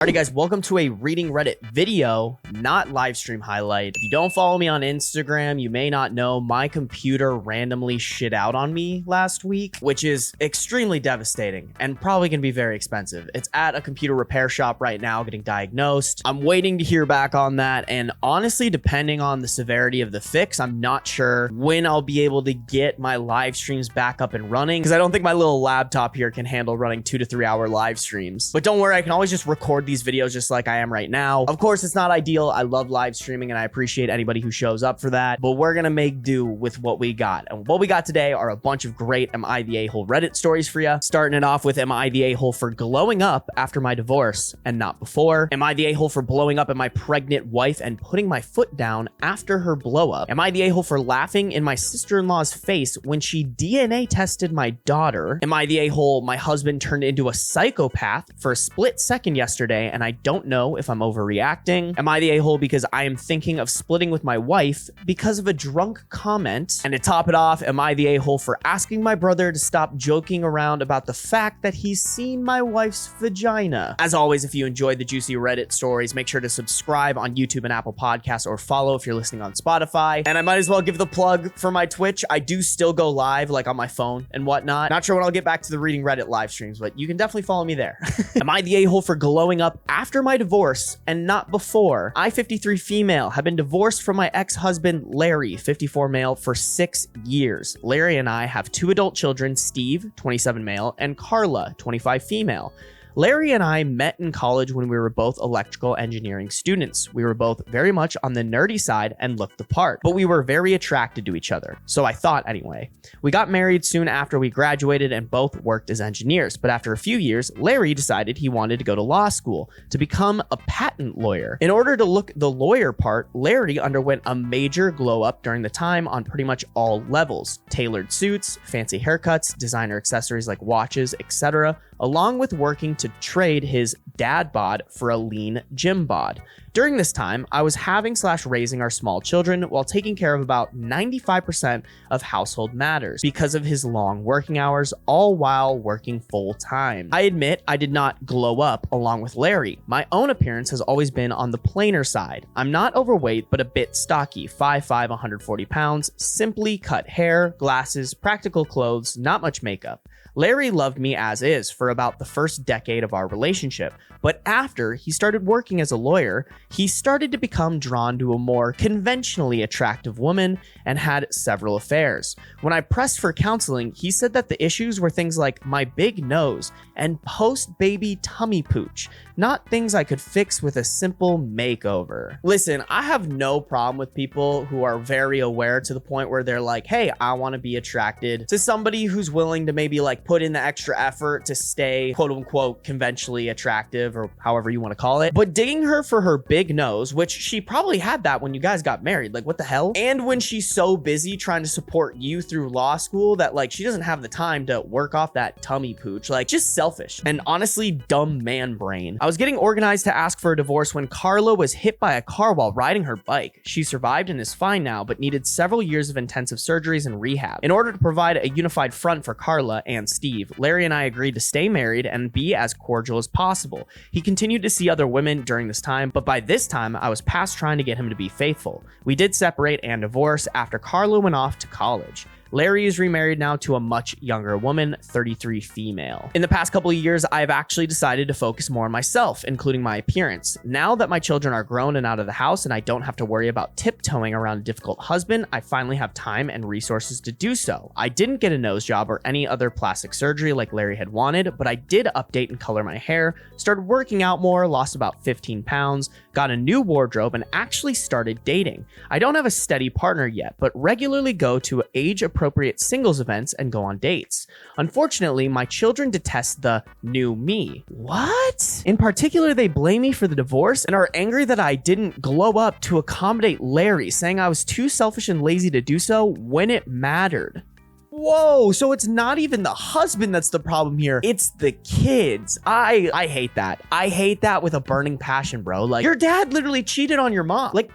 Alrighty guys, welcome to a Reading Reddit video, not live stream highlight. If you don't follow me on Instagram, you may not know my computer randomly shit out on me last week, which is extremely devastating and probably gonna be very expensive. It's at a computer repair shop right now getting diagnosed. I'm waiting to hear back on that, and honestly, depending on the severity of the fix, I'm not sure when I'll be able to get my live streams back up and running, because I don't think my little laptop here can handle running 2 to 3 hour live streams. But don't worry, I can always just record these videos just like I am right now. Of course, it's not ideal. I love live streaming and I appreciate anybody who shows up for that, but we're gonna make do with what we got. And what we got today are a bunch of great Am I the A-hole Reddit stories for you. Starting it off with Am I the A-hole for glowing up after my divorce and not before? Am I the A-hole for blowing up at my pregnant wife and putting my foot down after her blow up? Am I the A-hole for laughing in my sister-in-law's face when she DNA tested my daughter? Am I the A-hole my husband turned into a psychopath for a split second yesterday and I don't know if I'm overreacting? Am I the a-hole because I am thinking of splitting with my wife because of a drunk comment? And to top it off, am I the a-hole for asking my brother to stop joking around about the fact that he's seen my wife's vagina? As always, if you enjoyed the juicy Reddit stories, make sure to subscribe on YouTube and Apple Podcasts, or follow if you're listening on Spotify. And I might as well give the plug for my Twitch. I do still go live, like on my phone and whatnot. Not sure when I'll get back to the Reading Reddit live streams, but you can definitely follow me there. Am I the a-hole for glowing up after my divorce and not before? I, 53 female, have been divorced from my ex-husband Larry, 54 male, for 6 years. Larry and I have 2 adult children, Steve, 27 male, and Carla, 25 female. Larry and I met in college when we were both electrical engineering students. We were both very much on the nerdy side and looked the part, but we were very attracted to each other. So I thought anyway. We got married soon after we graduated and both worked as engineers, but after a few years, Larry decided he wanted to go to law school to become a patent lawyer. In order to look the lawyer part, Larry underwent a major glow up during the time on pretty much all levels: tailored suits, fancy haircuts, designer accessories like watches, etc., along with working to trade his dad bod for a lean gym bod. During this time, I was having/raising our small children while taking care of about 95% of household matters because of his long working hours, all while working full time. I admit I did not glow up along with Larry. My own appearance has always been on the plainer side. I'm not overweight, but a bit stocky, 5'5", 140 pounds, simply cut hair, glasses, practical clothes, not much makeup. Larry loved me as is for about the first decade of our relationship, but after he started working as a lawyer, he started to become drawn to a more conventionally attractive woman and had several affairs. When I pressed for counseling, he said that the issues were things like my big nose and post-baby tummy pooch, not things I could fix with a simple makeover. Listen, I have no problem with people who are very aware to the point where they're like, hey, I want to be attracted to somebody who's willing to maybe like put in the extra effort to stay quote unquote conventionally attractive, or however you want to call it. But digging her for her big nose, which she probably had that when you guys got married, like what the hell? And when she's so busy trying to support you through law school that like she doesn't have the time to work off that tummy pooch, like just selfish and honestly dumb man brain. I was getting organized to ask for a divorce when Carla was hit by a car while riding her bike. She survived and is fine now, but needed several years of intensive surgeries and rehab. In order to provide a unified front for Carla and Steve, Larry and I agreed to stay married and be as cordial as possible. He continued to see other women during this time, but by this time, I was past trying to get him to be faithful. We did separate and divorce after Carla went off to college. Larry is remarried now to a much younger woman, 33 female. In the past couple of years, I've actually decided to focus more on myself, including my appearance. Now that my children are grown and out of the house and I don't have to worry about tiptoeing around a difficult husband, I finally have time and resources to do so. I didn't get a nose job or any other plastic surgery like Larry had wanted, but I did update and color my hair, started working out more, lost about 15 pounds, got a new wardrobe, and actually started dating. I don't have a steady partner yet, but regularly go to age-appropriate singles events and go on dates. Unfortunately, my children detest the new me. What? In particular, they blame me for the divorce and are angry that I didn't glow up to accommodate Larry, saying I was too selfish and lazy to do so when it mattered. Whoa, so it's not even the husband that's the problem here. It's the kids. I hate that. I hate that with a burning passion, bro. Like, your dad literally cheated on your mom. Like,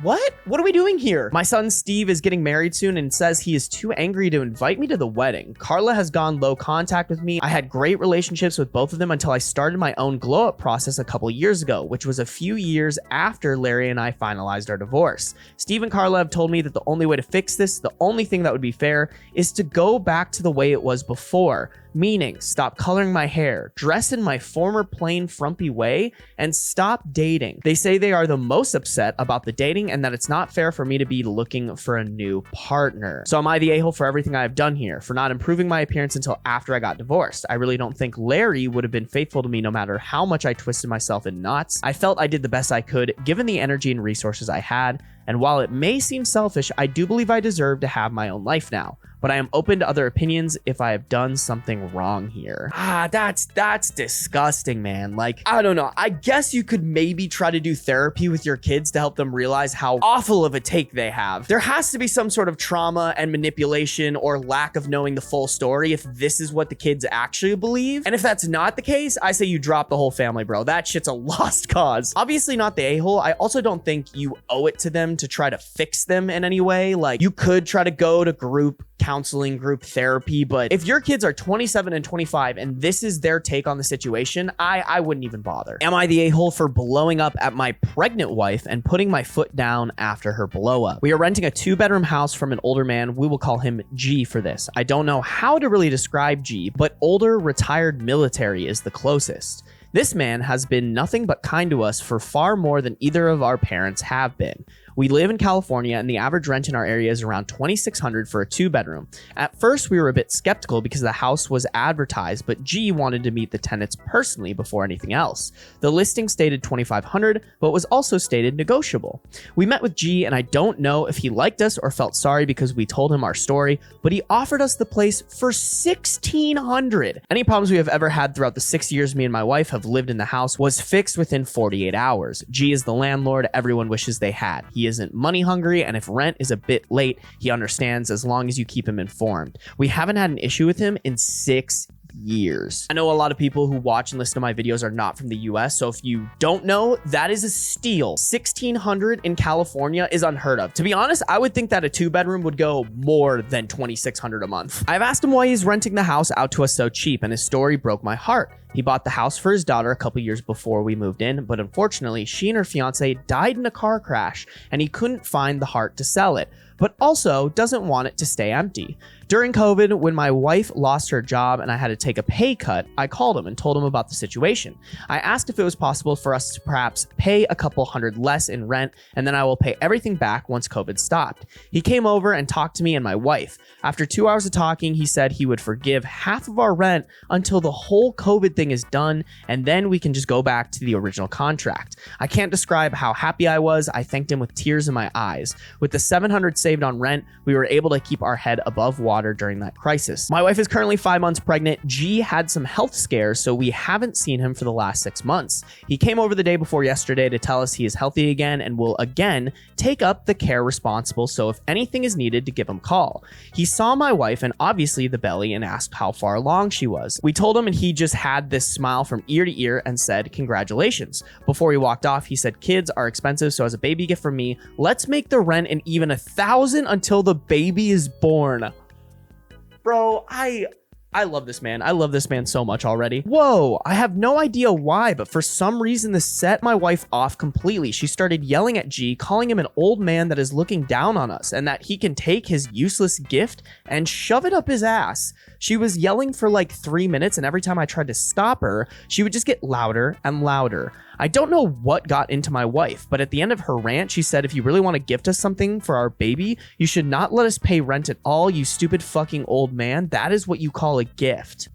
What? What are we doing here? My son Steve is getting married soon and says he is too angry to invite me to the wedding. Carla has gone low contact with me. I had great relationships with both of them until I started my own glow up process a couple years ago, which was a few years after Larry and I finalized our divorce. Steve and Carla have told me that the only way to fix this, the only thing that would be fair, is to go back to the way it was before. Meaning, stop coloring my hair, dress in my former plain frumpy way, and stop dating. They say they are the most upset about the dating and that it's not fair for me to be looking for a new partner. So am I the a-hole for everything I have done here, for not improving my appearance until after I got divorced? I really don't think Larry would have been faithful to me no matter how much I twisted myself in knots. I felt I did the best I could, given the energy and resources I had, and while it may seem selfish, I do believe I deserve to have my own life now. But I am open to other opinions if I have done something wrong here. That's disgusting, man. Like, I don't know. I guess you could maybe try to do therapy with your kids to help them realize how awful of a take they have. There has to be some sort of trauma and manipulation or lack of knowing the full story if this is what the kids actually believe. And if that's not the case, I say you drop the whole family, bro. That shit's a lost cause. Obviously not the a-hole. I also don't think you owe it to them to try to fix them in any way. Like, you could try to go to group counseling, group therapy, but if your kids are 27 and 25 and this is their take on the situation, I wouldn't even bother. Am I the a-hole for blowing up at my pregnant wife and putting my foot down after her blow up? We are renting a 2-bedroom house from an older man. We will call him G for this. I don't know how to really describe G, but older retired military is the closest. This man has been nothing but kind to us for far more than either of our parents have been. We live in California and the average rent in our area is around $2,600 for a 2-bedroom. At first, we were a bit skeptical because the house was advertised, but G wanted to meet the tenants personally before anything else. The listing stated $2,500, but was also stated negotiable. We met with G and I don't know if he liked us or felt sorry because we told him our story, but he offered us the place for $1,600. Any problems we have ever had throughout the 6 years me and my wife have lived in the house was fixed within 48 hours. G is the landlord everyone wishes they had. He isn't money hungry, and if rent is a bit late, he understands as long as you keep him informed. We haven't had an issue with him in 6 years. I know a lot of people who watch and listen to my videos are not from the US, so if you don't know, that is a steal. $1,600 in California is unheard of. To be honest, I would think that a 2-bedroom would go more than $2,600 a month. I've asked him why he's renting the house out to us so cheap, and his story broke my heart. He bought the house for his daughter a couple years before we moved in, but unfortunately, she and her fiance died in a car crash, and he couldn't find the heart to sell it, but also doesn't want it to stay empty. During COVID, when my wife lost her job and I had to take a pay cut, I called him and told him about the situation. I asked if it was possible for us to perhaps pay a couple hundred less in rent, and then I will pay everything back once COVID stopped. He came over and talked to me and my wife. After 2 hours of talking, he said he would forgive half of our rent until the whole COVID thing is done, and then we can just go back to the original contract. I can't describe how happy I was. I thanked him with tears in my eyes. With the $700 saved on rent, we were able to keep our head above water during that crisis. My wife is currently 5 months pregnant. G had some health scares, so we haven't seen him for the last 6 months. He came over the day before yesterday to tell us he is healthy again and will again take up the care responsible, so if anything is needed, to give him a call. He saw my wife and obviously the belly and asked how far along she was. We told him and he just had this smile from ear to ear and said congratulations. Before he walked off, he said kids are expensive, so as a baby gift from me, let's make the rent an even $1,000 until the baby is born. Bro, I love this man. I love this man so much already. Whoa, I have no idea why, but for some reason this set my wife off completely. She started yelling at G, calling him an old man that is looking down on us and that he can take his useless gift and shove it up his ass. She was yelling for like 3 minutes, and every time I tried to stop her, she would just get louder and louder. I don't know what got into my wife, but at the end of her rant, she said, if you really want to gift us something for our baby, you should not let us pay rent at all, you stupid fucking old man. That is what you call a gift.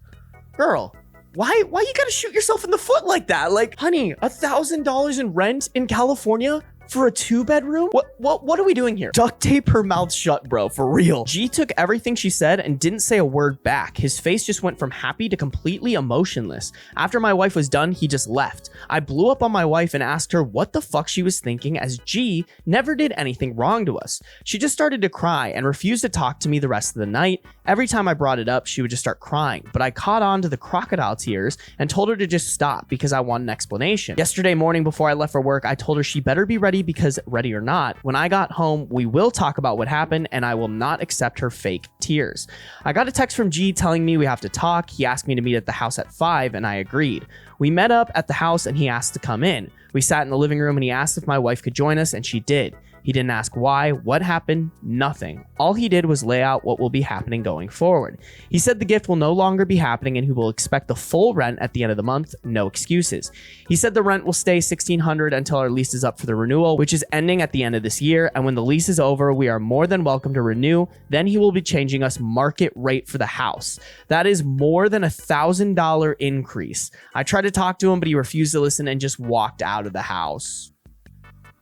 Girl, why you gotta shoot yourself in the foot like that? Like, honey, $1,000 in rent in California? For a 2-bedroom? What are we doing here? Duct tape her mouth shut, bro, for real. G took everything she said and didn't say a word back. His face just went from happy to completely emotionless. After my wife was done, he just left. I blew up on my wife and asked her what the fuck she was thinking, as G never did anything wrong to us. She just started to cry and refused to talk to me the rest of the night. Every time I brought it up, she would just start crying, but I caught on to the crocodile tears and told her to just stop because I want an explanation. Yesterday morning before I left for work, I told her she better be ready ready because ready or not, when I got home, we will talk about what happened and I will not accept her fake tears. I got a text from G telling me we have to talk. He asked me to meet at the house at 5 and I agreed. We met up at the house and he asked to come in. We sat in the living room and he asked if my wife could join us and she did. He didn't ask why, what happened, nothing. All he did was lay out what will be happening going forward. He said the gift will no longer be happening and he will expect the full rent at the end of the month, no excuses. He said the rent will stay $1,600 until our lease is up for the renewal, which is ending at the end of this year, and when the lease is over, we are more than welcome to renew. Then he will be changing us market rate for the house. That is more than $1,000 increase. I tried to talk to him, but he refused to listen and just walked out of the house.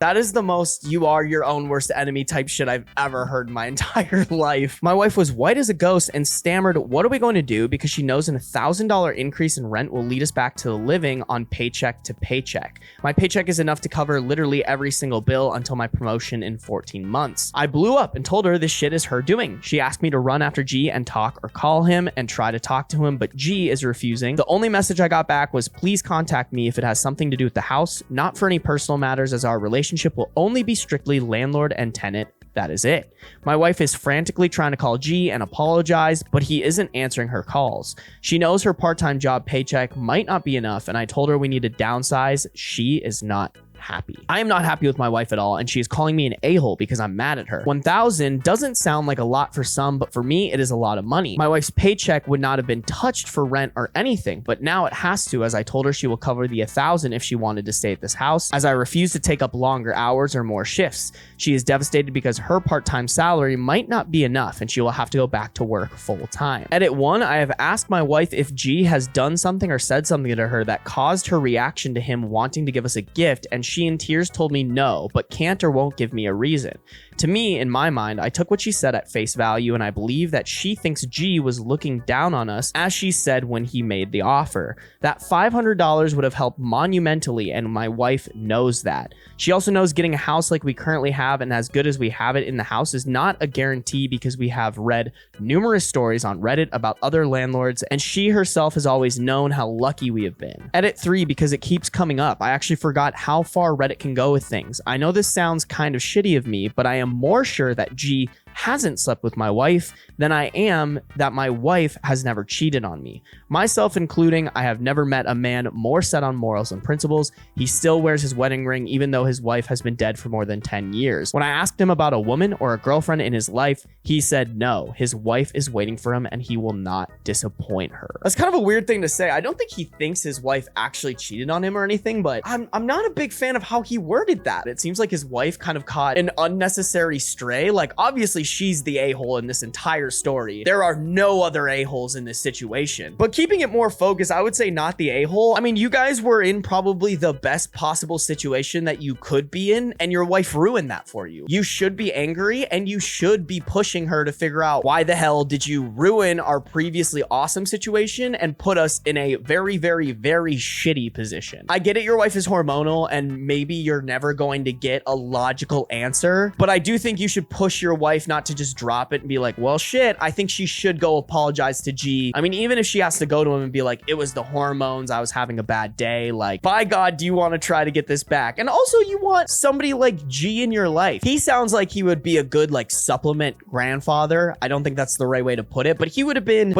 That is the most you are your own worst enemy type shit I've ever heard in my entire life. My wife was white as a ghost and stammered, what are we going to do? Because she knows an $1,000 increase in rent will lead us back to living on paycheck to paycheck. My paycheck is enough to cover literally every single bill until my promotion in 14 months. I blew up and told her this shit is her doing. She asked me to run after G and talk or call him and try to talk to him, but G is refusing. The only message I got back was, please contact me if it has something to do with the house, not for any personal matters, as our relationship will only be strictly landlord and tenant. That is it. My wife is frantically trying to call G and apologize, but he isn't answering her calls. She knows her part-time job paycheck might not be enough, and I told her we need to downsize. She is not happy. I am not happy with my wife at all, and she is calling me an a-hole because I'm mad at her. $1,000 doesn't sound like a lot for some, but for me, it is a lot of money. My wife's paycheck would not have been touched for rent or anything, but now it has to, as I told her she will cover the $1,000 if she wanted to stay at this house, as I refuse to take up longer hours or more shifts. She is devastated because her part-time salary might not be enough, and she will have to go back to work full-time. Edit 1, I have asked my wife if G has done something or said something to her that caused her reaction to him wanting to give us a gift, and she in tears told me no, but can't or won't give me a reason. To me, in my mind, I took what she said at face value, and I believe that she thinks G was looking down on us, as she said when he made the offer. That $500 would have helped monumentally, and my wife knows that. She also knows getting a house like we currently have and as good as we have it in the house is not a guarantee, because we have read numerous stories on Reddit about other landlords, and she herself has always known how lucky we have been. Edit 3, because it keeps coming up. I actually forgot how far Reddit can go with things. I know this sounds kind of shitty of me, but I am more sure that G hasn't slept with my wife than I am that my wife has never cheated on me. Myself including, I have never met a man more set on morals and principles. He still wears his wedding ring even though his wife has been dead for more than 10 years. When I asked him about a woman or a girlfriend in his life, he said no, his wife is waiting for him and he will not disappoint her. That's kind of a weird thing to say. I don't think he thinks his wife actually cheated on him or anything, but I'm not a big fan of how he worded that. It seems like his wife kind of caught an unnecessary stray. Like, obviously she's the a-hole in this entire story. There are no other a-holes in this situation. But keeping it more focused, I would say not the a-hole. I mean, you guys were in probably the best possible situation that you could be in, and your wife ruined that for you. You should be angry, and you should be pushing her to figure out why the hell did you ruin our previously awesome situation and put us in a very, very, very shitty position. I get it, your wife is hormonal, and maybe you're never going to get a logical answer, but I do think you should push your wife not to just drop it and be like, well, shit, I think she should go apologize to G. I mean, even if she has to go to him and be like, it was the hormones, I was having a bad day, like, by God, do you want to try to get this back? And also, you want somebody like G in your life. He sounds like he would be a good, like, supplement grandfather. I don't think that's the right way to put it, but he would have been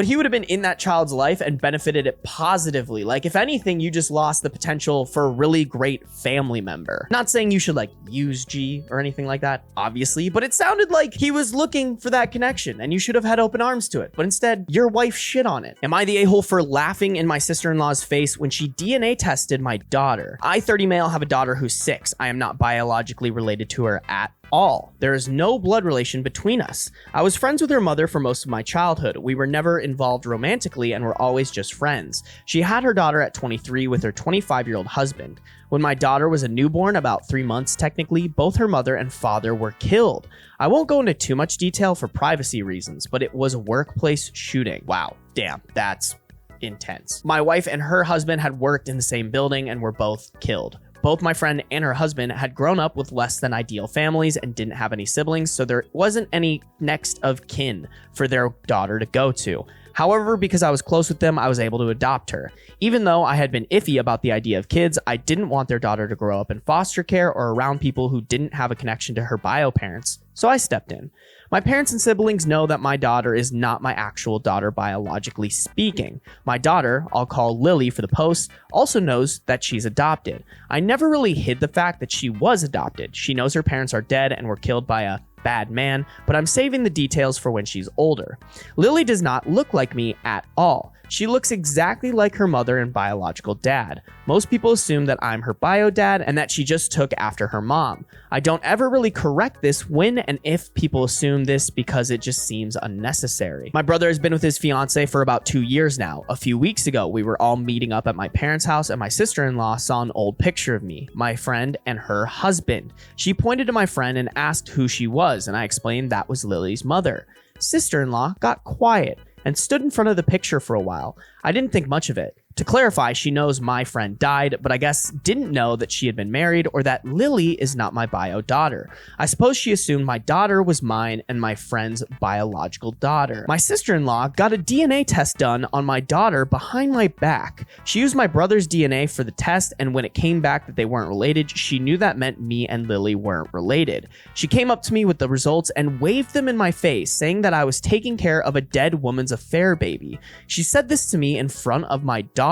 in that child's life and benefited it positively. Like, if anything, you just lost the potential for a really great family member. Not saying you should, like, use G or anything like that, obviously, but it sounded like he was looking for that connection and you should have had open arms to it, but instead your wife shit on it. Am I the a-hole for laughing in my sister-in-law's face when she DNA tested my daughter? I, 30 male, have a daughter who's 6. I am not biologically related to her at all. There is no blood relation between us. I was friends with her mother for most of my childhood. We were never involved romantically and were always just friends. She had her daughter at 23 with her 25-year-old husband. When my daughter was a newborn, about 3 months technically, both her mother and father were killed. I won't go into too much detail for privacy reasons, but it was a workplace shooting. Wow, damn, that's intense. My wife and her husband had worked in the same building and were both killed. Both my friend and her husband had grown up with less than ideal families and didn't have any siblings, so there wasn't any next of kin for their daughter to go to. However, because I was close with them, I was able to adopt her. Even though I had been iffy about the idea of kids, I didn't want their daughter to grow up in foster care or around people who didn't have a connection to her bio parents, so I stepped in. My parents and siblings know that my daughter is not my actual daughter biologically speaking. My daughter, I'll call Lily for the post, also knows that she's adopted. I never really hid the fact that she was adopted. She knows her parents are dead and were killed by a bad man, but I'm saving the details for when she's older. Lily does not look like me at all. She looks exactly like her mother and biological dad. Most people assume that I'm her bio dad and that she just took after her mom. I don't ever really correct this when and if people assume this because it just seems unnecessary. My brother has been with his fiance for about 2 years now. A few weeks ago, we were all meeting up at my parents' house and my sister-in-law saw an old picture of me, my friend, and her husband. She pointed to my friend and asked who she was, and I explained that was Lily's mother. Sister-in-law got quiet and stood in front of the picture for a while. I didn't think much of it. To clarify, she knows my friend died, but I guess didn't know that she had been married or that Lily is not my bio daughter. I suppose she assumed my daughter was mine and my friend's biological daughter. My sister-in-law got a DNA test done on my daughter behind my back. She used my brother's DNA for the test, and when it came back that they weren't related, she knew that meant me and Lily weren't related. She came up to me with the results and waved them in my face, saying that I was taking care of a dead woman's affair baby. She said this to me in front of my daughter.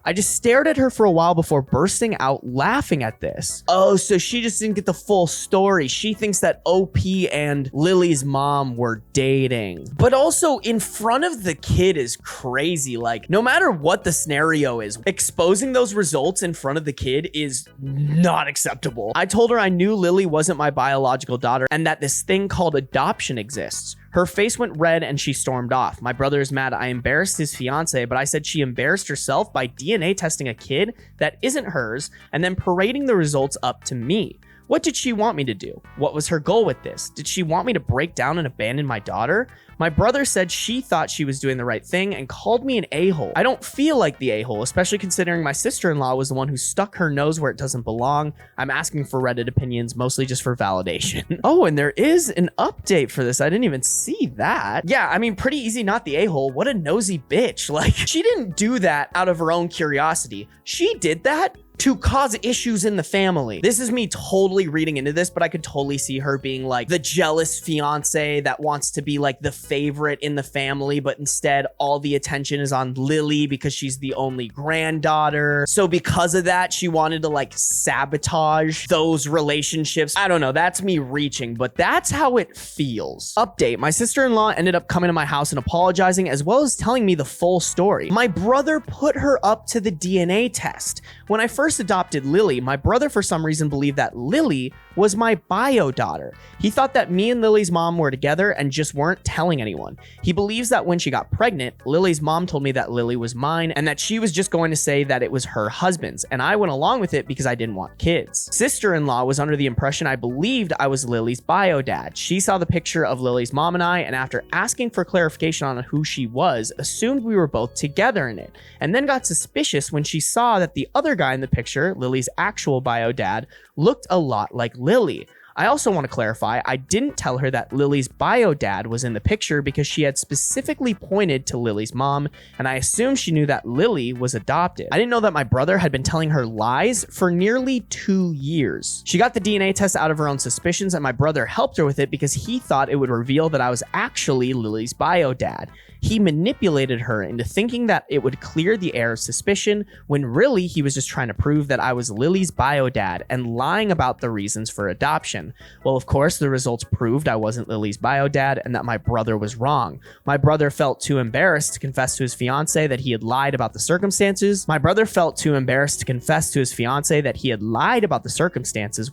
I just stared at her for a while before bursting out laughing at this. Oh, so she just didn't get the full story. She thinks that OP and Lily's mom were dating. But also in front of the kid is crazy. Like, no matter what the scenario is, exposing those results in front of the kid is not acceptable. I told her I knew Lily wasn't my biological daughter and that this thing called adoption exists. Her face went red and she stormed off. My brother is mad I embarrassed his fiance, but I said she embarrassed herself by DNA testing a kid that isn't hers and then parading the results up to me. What did she want me to do? What was her goal with this? Did she want me to break down and abandon my daughter? My brother said she thought she was doing the right thing and called me an a-hole. I don't feel like the a-hole, especially considering my sister-in-law was the one who stuck her nose where it doesn't belong. I'm asking for Reddit opinions, mostly just for validation. Oh, and there is an update for this. I didn't even see that. Yeah, I mean, pretty easy not the a-hole. What a nosy bitch. Like, she didn't do that out of her own curiosity. She did that to cause issues in the family. This is me totally reading into this, but I could totally see her being like the jealous fiance that wants to be like the favorite in the family, but instead all the attention is on Lily because she's the only granddaughter. So because of that, she wanted to like sabotage those relationships. I don't know, that's me reaching, but that's how it feels. Update, my sister-in-law ended up coming to my house and apologizing as well as telling me the full story. My brother put her up to the DNA test. When I first adopted Lily, my brother for some reason believed that Lily was my bio daughter. He thought that me and Lily's mom were together and just weren't telling anyone. He believes that when she got pregnant, Lily's mom told me that Lily was mine and that she was just going to say that it was her husband's, and I went along with it because I didn't want kids. Sister-in-law was under the impression I believed I was Lily's bio dad. She saw the picture of Lily's mom and I, and after asking for clarification on who she was, assumed we were both together in it, and then got suspicious when she saw that the other guy in the picture, Lily's actual bio dad, looked a lot like Lily. I also want to clarify, I didn't tell her that Lily's bio dad was in the picture because she had specifically pointed to Lily's mom, and I assumed she knew that Lily was adopted. I didn't know that my brother had been telling her lies for nearly 2 years. She got the DNA test out of her own suspicions, and my brother helped her with it because he thought it would reveal that I was actually Lily's bio dad. He manipulated her into thinking that it would clear the air of suspicion when really he was just trying to prove that I was Lily's bio dad and lying about the reasons for adoption. Well, of course, the results proved I wasn't Lily's bio dad and that my brother was wrong. My brother felt too embarrassed to confess to his fiance that he had lied about the circumstances.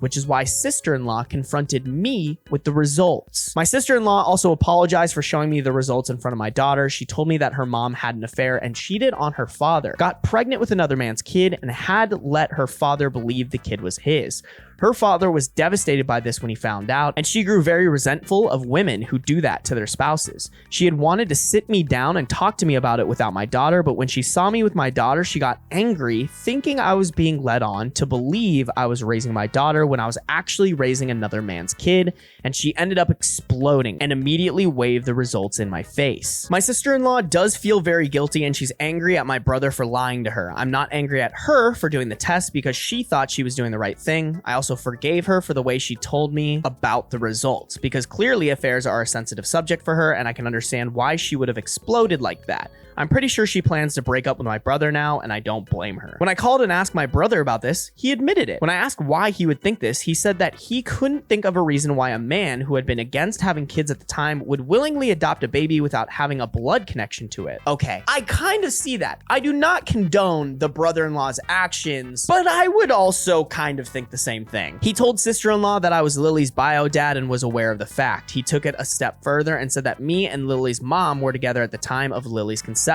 Which is why sister-in-law confronted me with the results. My sister-in-law also apologized for showing me the results in front of my daughter. She told me that her mom had an affair and cheated on her father, got pregnant with another man's kid, and had let her father believe the kid was his. Her father was devastated by this when he found out, and she grew very resentful of women who do that to their spouses. She had wanted to sit me down and talk to me about it without my daughter, but when she saw me with my daughter, she got angry, thinking I was being led on to believe I was raising my daughter when I was actually raising another man's kid, and she ended up exploding and immediately waved the results in my face. My sister-in-law does feel very guilty, and she's angry at my brother for lying to her. I'm not angry at her for doing the test because she thought she was doing the right thing. I also forgave her for the way she told me about the results, because clearly affairs are a sensitive subject for her, and I can understand why she would have exploded like that. I'm pretty sure she plans to break up with my brother now, and I don't blame her. When I called and asked my brother about this, he admitted it. When I asked why he would think this, he said that he couldn't think of a reason why a man who had been against having kids at the time would willingly adopt a baby without having a blood connection to it. Okay, I kind of see that. I do not condone the brother-in-law's actions, but I would also kind of think the same thing. He told sister-in-law that I was Lily's bio dad and was aware of the fact. He took it a step further and said that me and Lily's mom were together at the time of Lily's conception.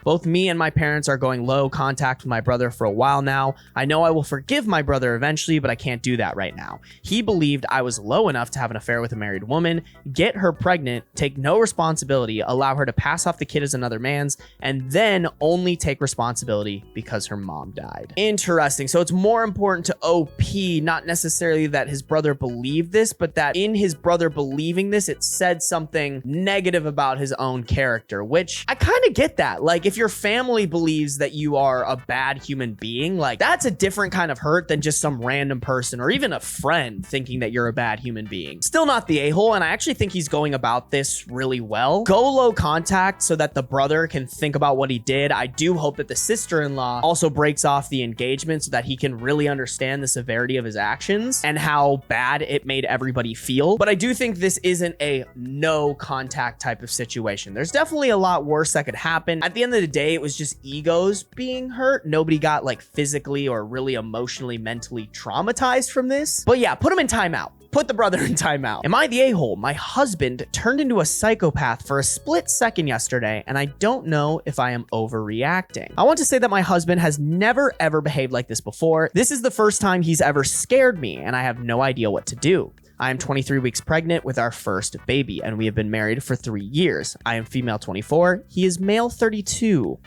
Both me and my parents are going low contact with my brother for a while now. I know I will forgive my brother eventually, but I can't do that right now. He believed I was low enough to have an affair with a married woman, get her pregnant, take no responsibility, allow her to pass off the kid as another man's, and then only take responsibility because her mom died. Interesting. So it's more important to OP, not necessarily that his brother believed this, but that in his brother believing this, it said something negative about his own character, which I kind of get that. Like, if your family believes that you are a bad human being, like, that's a different kind of hurt than just some random person or even a friend thinking that you're a bad human being. Still not the a-hole, and I actually think he's going about this really well. Go low contact so that the brother can think about what he did. I do hope that the sister-in-law also breaks off the engagement so that he can really understand the severity of his actions and how bad it made everybody feel. But I do think this isn't a no contact type of situation. There's definitely a lot worse that could happen. At the end of the day, it was just egos being hurt. Nobody got like physically or really emotionally, mentally traumatized from this. But yeah, put him in timeout. Put the brother in timeout. Am I the a-hole? My husband turned into a psychopath for a split second yesterday, and I don't know if I am overreacting. I want to say that my husband has never ever behaved like this before. This is the first time he's ever scared me, and I have no idea what to do. I am 23 weeks pregnant with our first baby, and we have been married for 3 years. I am female 24. He is male 32.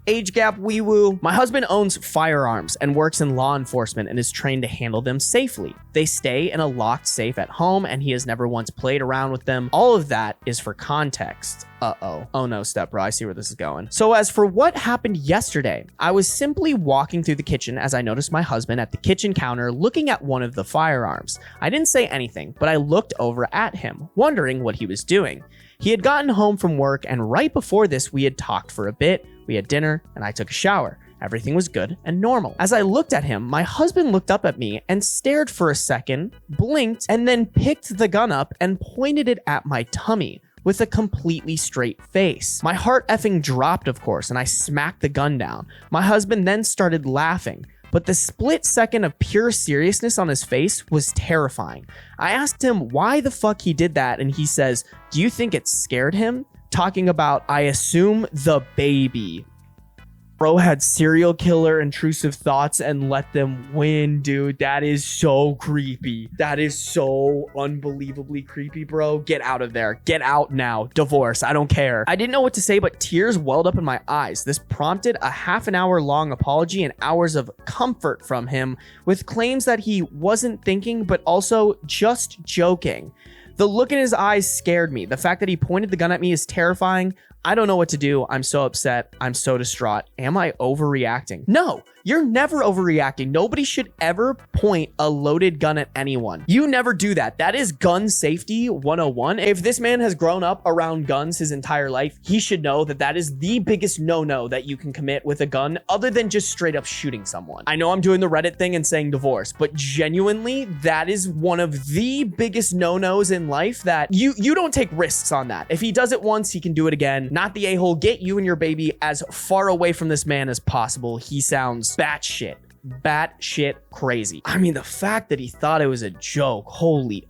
Age gap wee woo. My husband owns firearms and works in law enforcement and is trained to handle them safely. They stay in a locked safe at home, and he has never once played around with them. All of that is for context. Oh no, stepbro, I see where this is going. So as for what happened yesterday, I was simply walking through the kitchen as I noticed my husband at the kitchen counter looking at one of the firearms. I didn't say anything, but I looked over at him, wondering what he was doing. He had gotten home from work, and right before this, we had talked for a bit. We had dinner, and I took a shower. Everything was good and normal. As I looked at him, my husband looked up at me and stared for a second, blinked, and then picked the gun up and pointed it at my tummy with a completely straight face. My heart effing dropped, of course, and I smacked the gun down. My husband then started laughing, but the split second of pure seriousness on his face was terrifying. I asked him why the fuck he did that, and he says, "Do you think it scared him?" Talking about, I assume, the baby. Bro had serial killer intrusive thoughts and let them win, dude. That is so creepy. That is so unbelievably creepy, bro. Get out of there. Get out now. Divorce. I don't care. I didn't know what to say, but tears welled up in my eyes. This prompted a half an hour long apology and hours of comfort from him with claims that he wasn't thinking, but also just joking. The look in his eyes scared me. The fact that he pointed the gun at me is terrifying. I don't know what to do. I'm so upset. I'm so distraught. Am I overreacting? No, you're never overreacting. Nobody should ever point a loaded gun at anyone. You never do that. That is gun safety 101. If this man has grown up around guns his entire life, he should know that that is the biggest no-no that you can commit with a gun other than just straight up shooting someone. I know I'm doing the Reddit thing and saying divorce, but genuinely, that is one of the biggest no-nos in life that you don't take risks on that. If he does it once, he can do it again. Not the a-hole. Get you and your baby as far away from this man as possible. He sounds batshit crazy. I mean, the fact that he thought it was a joke, holy,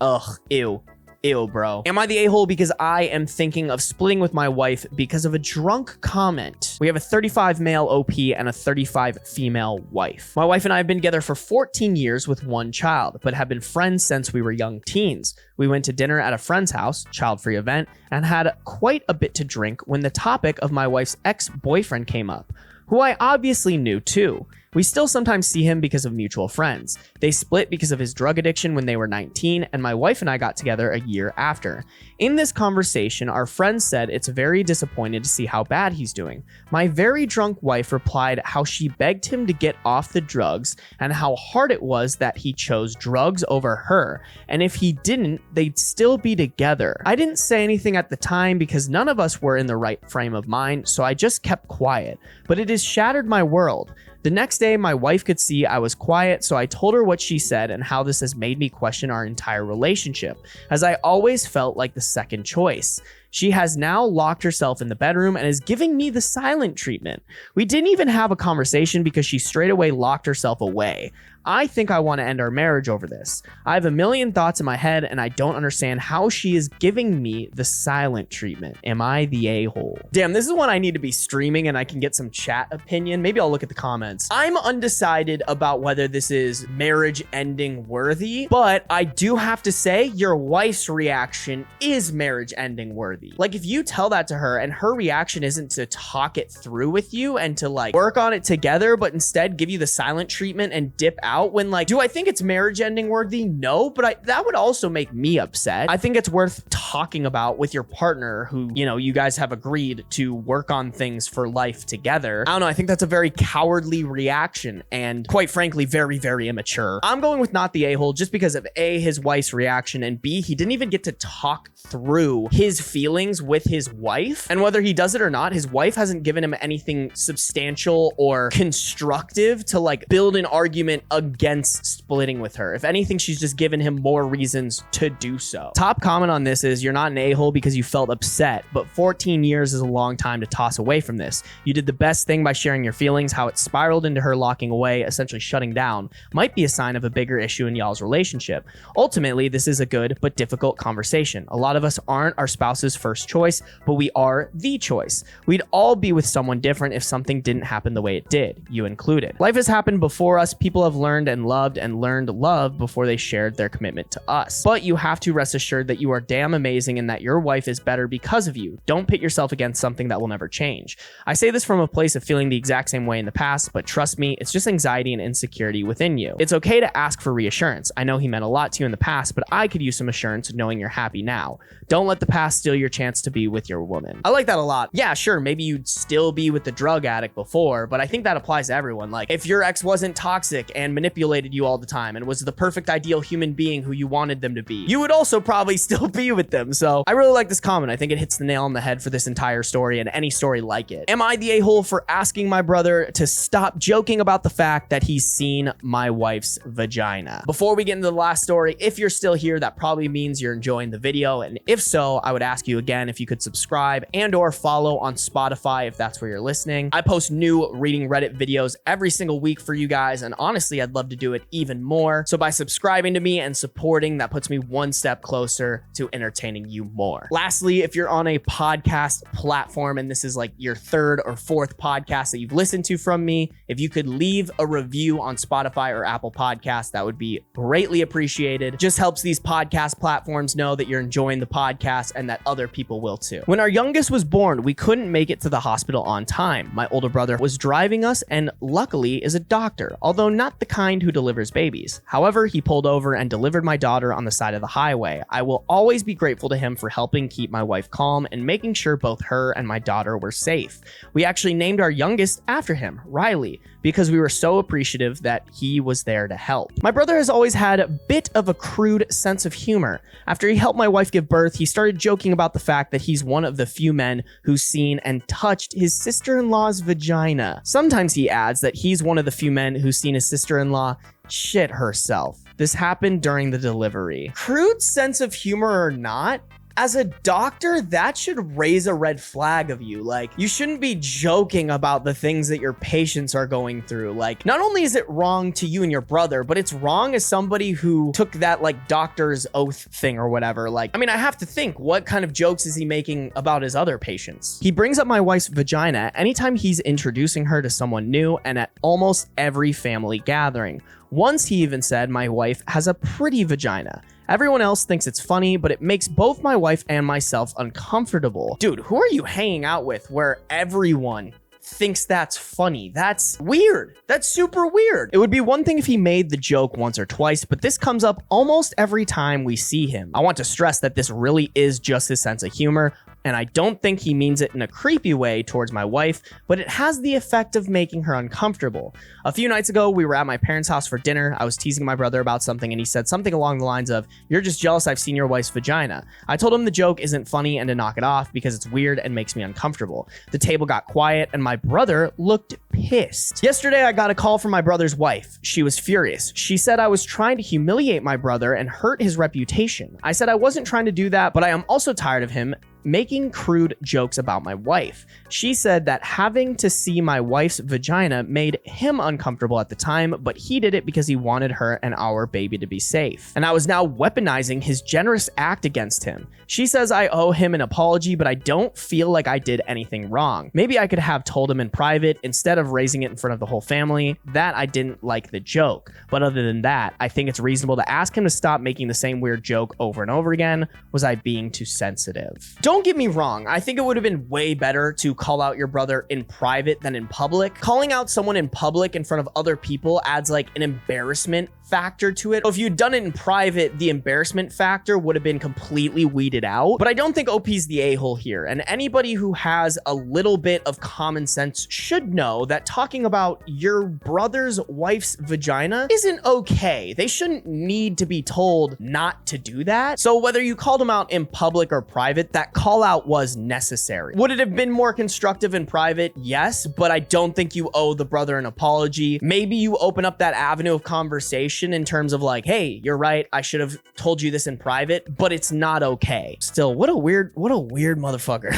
ew. Ew, bro. Am I the a-hole because I am thinking of splitting with my wife because of a drunk comment? We have a 35 male OP and a 35 female wife. My wife and I have been together for 14 years with one child, but have been friends since we were young teens. We went to dinner at a friend's house, child-free event, and had quite a bit to drink when the topic of my wife's ex-boyfriend came up, who I obviously knew too. We still sometimes see him because of mutual friends. They split because of his drug addiction when they were 19, and my wife and I got together a year after. In this conversation, our friend said it's very disappointed to see how bad he's doing. My very drunk wife replied how she begged him to get off the drugs and how hard it was that he chose drugs over her, and if he didn't, they'd still be together. I didn't say anything at the time because none of us were in the right frame of mind, so I just kept quiet, but it has shattered my world. The next day, my wife could see I was quiet, so I told her what she said and how this has made me question our entire relationship, as I always felt like the second choice. She has now locked herself in the bedroom and is giving me the silent treatment. We didn't even have a conversation because she straight away locked herself away. I think I want to end our marriage over this. I have a million thoughts in my head and I don't understand how she is giving me the silent treatment. Am I the a-hole? Damn, this is one I need to be streaming and I can get some chat opinion. Maybe I'll look at the comments. I'm undecided about whether this is marriage ending worthy, but I do have to say your wife's reaction is marriage ending worthy. Like if you tell that to her and her reaction isn't to talk it through with you and to like work on it together, but instead give you the silent treatment and dip out when like, do I think it's marriage ending worthy? No, but that would also make me upset. I think it's worth talking about with your partner who, you know, you guys have agreed to work on things for life together. I don't know. I think that's a very cowardly reaction and quite frankly, very, very immature. I'm going with not the a-hole just because of A, his wife's reaction, and B, he didn't even get to talk through his feelings with his wife. And whether he does it or not, his wife hasn't given him anything substantial or constructive to like build an argument against splitting with her. If anything, she's just given him more reasons to do so. Top comment on this is you're not an a-hole because you felt upset, but 14 years is a long time to toss away from this. You did the best thing by sharing your feelings. How it spiraled into her locking away, essentially shutting down, might be a sign of a bigger issue in y'all's relationship. Ultimately, this is a good but difficult conversation. A lot of us aren't our spouse's first choice, but we are the choice. We'd all be with someone different if something didn't happen the way it did, you included. Life has happened before us. People have learned and learned love before they shared their commitment to us. But you have to rest assured that you are damn amazing and that your wife is better because of you. Don't pit yourself against something that will never change. I say this from a place of feeling the exact same way in the past, but trust me, it's just anxiety and insecurity within you. It's okay to ask for reassurance. I know he meant a lot to you in the past, but I could use some assurance knowing you're happy now. Don't let the past steal your chance to be with your woman. I like that a lot. Yeah, sure, maybe you'd still be with the drug addict before, but I think that applies to everyone. Like, if your ex wasn't toxic and manipulated you all the time and was the perfect ideal human being who you wanted them to be, you would also probably still be with them. So I really like this comment. I think it hits the nail on the head for this entire story and any story like it. Am I the a-hole for asking my brother to stop joking about the fact that he's seen my wife's vagina? Before we get into the last story, if you're still here, that probably means you're enjoying the video. And if so, I would ask you again if you could subscribe and or follow on Spotify if that's where you're listening. I post new reading Reddit videos every single week for you guys, and honestly, I'd love to do it even more. So by subscribing to me and supporting, that puts me one step closer to entertaining you more. Lastly, if you're on a podcast platform and this is like your third or fourth podcast that you've listened to from me, if you could leave a review on Spotify or Apple Podcasts, that would be greatly appreciated. Just helps these podcast platforms know that you're enjoying the podcast and that other people will too. When our youngest was born, we couldn't make it to the hospital on time. My older brother was driving us and luckily is a doctor, although not the kind who delivers babies. However, he pulled over and delivered my daughter on the side of the highway. I will always be grateful to him for helping keep my wife calm and making sure both her and my daughter were safe. We actually named our youngest after him, Riley, because we were so appreciative that he was there to help. My brother has always had a bit of a crude sense of humor. After he helped my wife give birth, he started joking about the fact that he's one of the few men who's seen and touched his sister-in-law's vagina. Sometimes he adds that he's one of the few men who's seen his sister-in-law shit herself. This happened during the delivery. Crude sense of humor or not, as a doctor, that should raise a red flag of you. Like, you shouldn't be joking about the things that your patients are going through. Like, not only is it wrong to you and your brother, but it's wrong as somebody who took that like doctor's oath thing or whatever. Like, I mean, I have to think, what kind of jokes is he making about his other patients? He brings up my wife's vagina anytime he's introducing her to someone new and at almost every family gathering. Once he even said my wife has a pretty vagina. Everyone else thinks it's funny, but it makes both my wife and myself uncomfortable. Dude, who are you hanging out with where everyone thinks that's funny? That's weird. That's super weird. It would be one thing if he made the joke once or twice, but this comes up almost every time we see him. I want to stress that this really is just his sense of humor, and I don't think he means it in a creepy way towards my wife, but it has the effect of making her uncomfortable. A few nights ago, we were at my parents' house for dinner. I was teasing my brother about something, and he said something along the lines of, "You're just jealous I've seen your wife's vagina." I told him the joke isn't funny and to knock it off because it's weird and makes me uncomfortable. The table got quiet, and my brother looked pissed. Yesterday, I got a call from my brother's wife. She was furious. She said I was trying to humiliate my brother and hurt his reputation. I said I wasn't trying to do that, but I am also tired of him making crude jokes about my wife. She said that having to see my wife's vagina made him uncomfortable at the time, but he did it because he wanted her and our baby to be safe. And I was now weaponizing his generous act against him. She says I owe him an apology, but I don't feel like I did anything wrong. Maybe I could have told him in private instead of raising it in front of the whole family that I didn't like the joke. But other than that, I think it's reasonable to ask him to stop making the same weird joke over and over again. Was I being too sensitive? Don't get me wrong, I think it would have been way better to call out your brother in private than in public. Calling out someone in public in front of other people adds like an embarrassment factor to it. If you'd done it in private, the embarrassment factor would have been completely weeded out. But I don't think OP's the a-hole here, and anybody who has a little bit of common sense should know that talking about your brother's wife's vagina isn't okay. They shouldn't need to be told not to do that. So whether you called him out in public or private, that call out was necessary. Would it have been more constructive in private? Yes, but I don't think you owe the brother an apology. Maybe you open up that avenue of conversation in terms of like, hey, you're right, I should have told you this in private, but it's not okay. Still, what a weird motherfucker.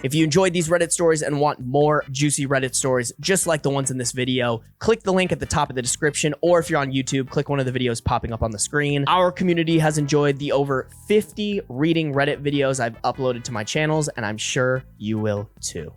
If you enjoyed these Reddit stories and want more juicy Reddit stories just like the ones in this video, click the link at the top of the description, or if you're on YouTube, click one of the videos popping up on the screen. Our community has enjoyed the over 50 reading Reddit videos I've uploaded to my channels, and I'm sure you will too.